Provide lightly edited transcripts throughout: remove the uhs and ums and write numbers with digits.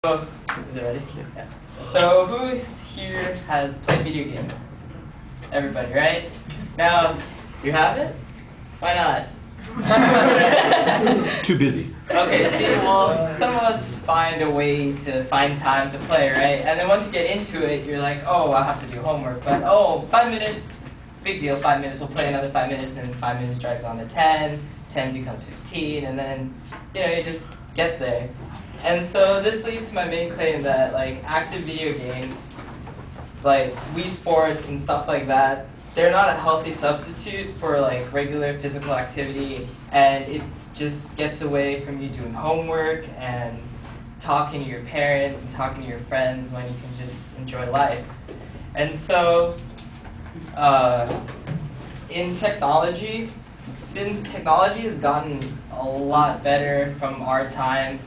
So, is it ready? Yeah. So, who here has played video games? Everybody, right? Now, you haven't? Why not? Too busy. Okay, see, well, some of us find a way to find time to play, right? And then once you get into it, you're like, oh, I'll have to do homework. But, oh, 5 minutes, big deal, 5 minutes, we'll play another 5 minutes, and 5 minutes drags on to 10, 10 becomes 15, and then, you just get there. And so this leads to my main claim that, like, active video games, like Wii Sports and stuff like that, they're not a healthy substitute for, like, regular physical activity, and it just gets away from you doing homework and talking to your parents and talking to your friends when you can just enjoy life. And so, in technology, since technology has gotten a lot better from our time,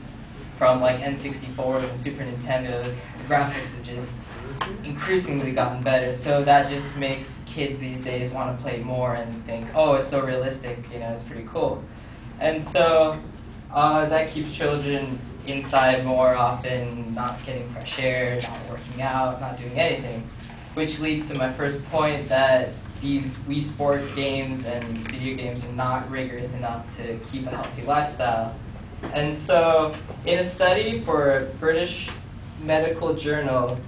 from like N64 and Super Nintendo, the graphics have just increasingly gotten better. So that just makes kids these days want to play more and think, oh, it's so realistic, it's pretty cool. And so that keeps children inside more often, not getting fresh air, not working out, not doing anything. Which leads to my first point that these Wii Sports games and video games are not rigorous enough to keep a healthy lifestyle. And so, in a study for a British medical journal,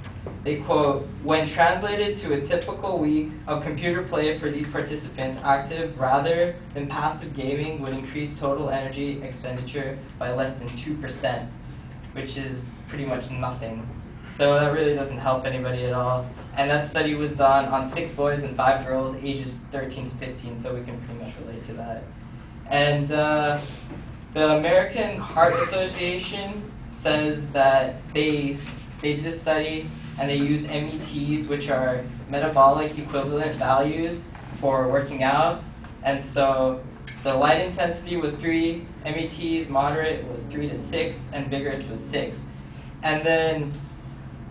they quote, when translated to a typical week of computer play for these participants, active rather than passive gaming would increase total energy expenditure by less than 2%, which is pretty much nothing. So that really doesn't help anybody at all. And that study was done on 6 boys and 5 girls, ages 13 to 15, so we can pretty much relate to that. And the American Heart Association says that they did a study and they used METs, which are metabolic equivalent values for working out. And so the light intensity was 3 METs, moderate was 3 to 6, and vigorous was 6. And then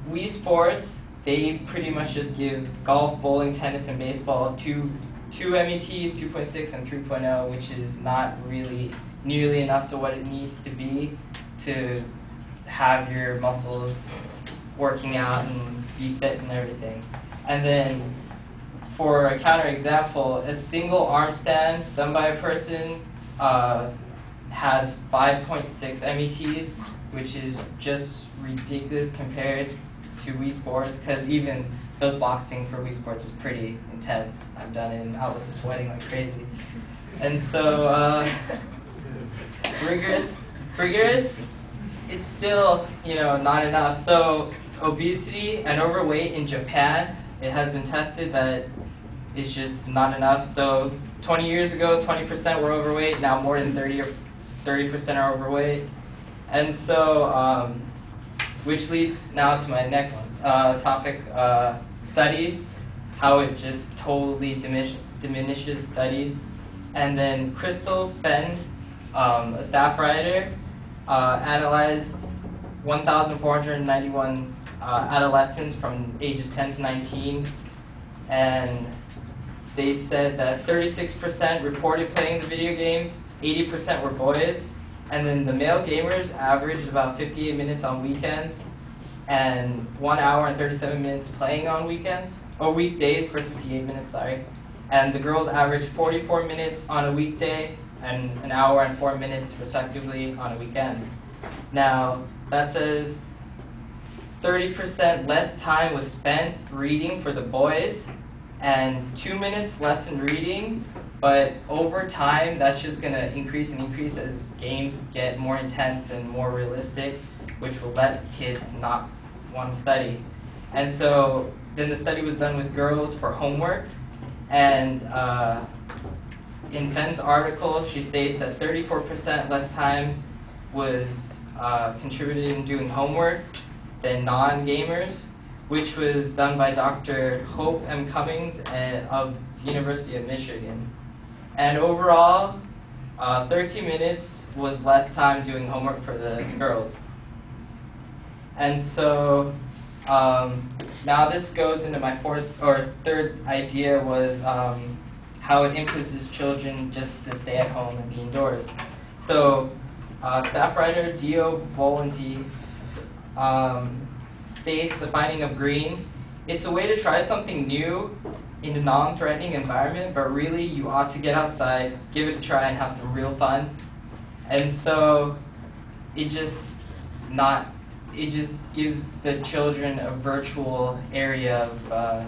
Wii Sports, they pretty much just give golf, bowling, tennis, and baseball two METs, 2.6 and 3.0, which is not really nearly enough to what it needs to be to have your muscles working out and be fit and everything. And then for a counterexample, a single arm stand done by a person has 5.6 METs, which is just ridiculous compared to Wii Sports, because even those boxing for Wii Sports is pretty intense. I've done it and I was sweating like crazy. And so, rigorous, it's still, not enough. So, obesity and overweight in Japan, it has been tested that it's just not enough. So, 20 years ago, 20% were overweight, now more than 30% are overweight. And so, which leads now to my next topic, studies, how it just totally diminishes studies. And then Crystal Fenn, a staff writer, analyzed 1,491 adolescents from ages 10 to 19, and they said that 36% reported playing the video games, 80% were boys, and then the male gamers averaged about 58 minutes on weekends, and 1 hour and 37 minutes playing on weekends, or weekdays for 58 minutes, sorry. And the girls averaged 44 minutes on a weekday, and 1 hour and 4 minutes respectively on a weekend. Now, that says 30% less time was spent reading for the boys, and 2 minutes less in reading, but over time, that's just going to increase and increase as games get more intense and more realistic, which will let kids not want to study. And so then the study was done with girls for homework, and in Fenn's article, she states that 34% less time was contributed in doing homework than non-gamers, which was done by Dr. Hope M. Cummings of University of Michigan. And overall, 13 minutes was less time doing homework for the girls. And so now this goes into my third idea was how it influences children just to stay at home and be indoors. So staff writer Dio Volenti space, the finding of green, it's a way to try something new in a non-threatening environment, but really you ought to get outside, give it a try, and have some real fun. And so it just gives the children a virtual area of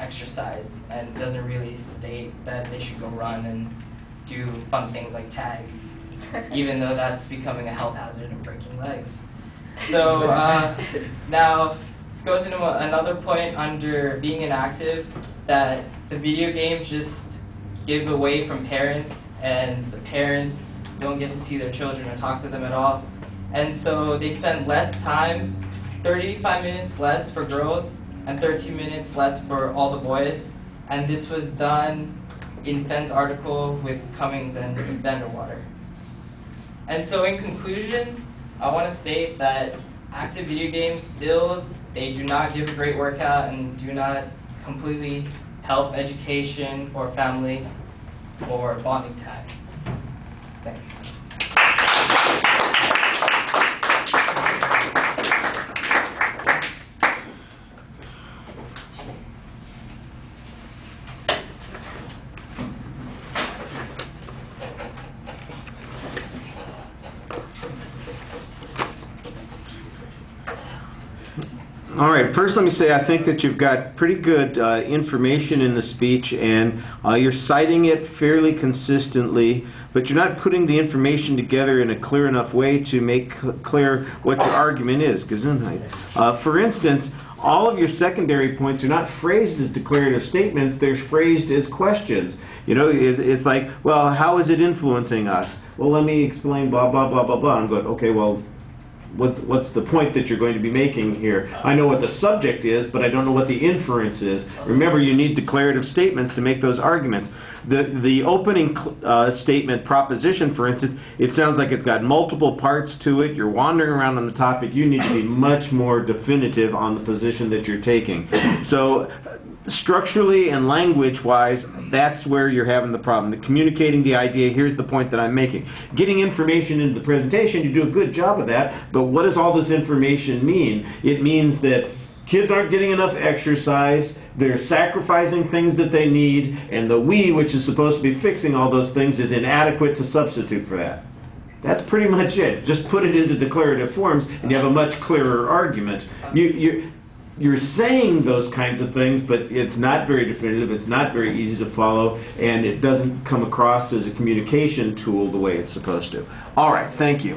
exercise, and doesn't really state that they should go run and do fun things like tag, even though that's becoming a health hazard and breaking legs. So now this goes into another point under being inactive, that the video games just give away from parents, and the parents don't get to see their children or talk to them at all. And so they spend less time, 35 minutes less for girls and 13 minutes less for all the boys. And this was done in Fenn's article with Cummings and Vanderwater. And so in conclusion, I want to state that active video games still, they do not give a great workout and do not completely help education or family or bonding time. Thanks. All right, first let me say I think that you've got pretty good information in the speech, and you're citing it fairly consistently, but you're not putting the information together in a clear enough way to make clear what your argument is. For instance, all of your secondary points are not phrased as declarative statements, they're phrased as questions. You know, it's like, well, how is it influencing us? Well, let me explain blah, blah, blah, blah, blah. I'm going, okay, well, what's the point that you're going to be making here? I know what the subject is, but I don't know what the inference is. Remember, you need declarative statements to make those arguments. The opening statement proposition, for instance, it sounds like it's got multiple parts to it. You're wandering around on the topic. You need to be much more definitive on the position that you're taking. So structurally and language-wise, that's where you're having the problem. Communicating the idea, here's the point that I'm making. Getting information into the presentation, you do a good job of that, but what does all this information mean? It means that kids aren't getting enough exercise, they're sacrificing things that they need, and the we, which is supposed to be fixing all those things, is inadequate to substitute for that. That's pretty much it. Just put it into declarative forms, and you have a much clearer argument. You're saying those kinds of things, but it's not very definitive, it's not very easy to follow, and it doesn't come across as a communication tool the way it's supposed to. All right, thank you.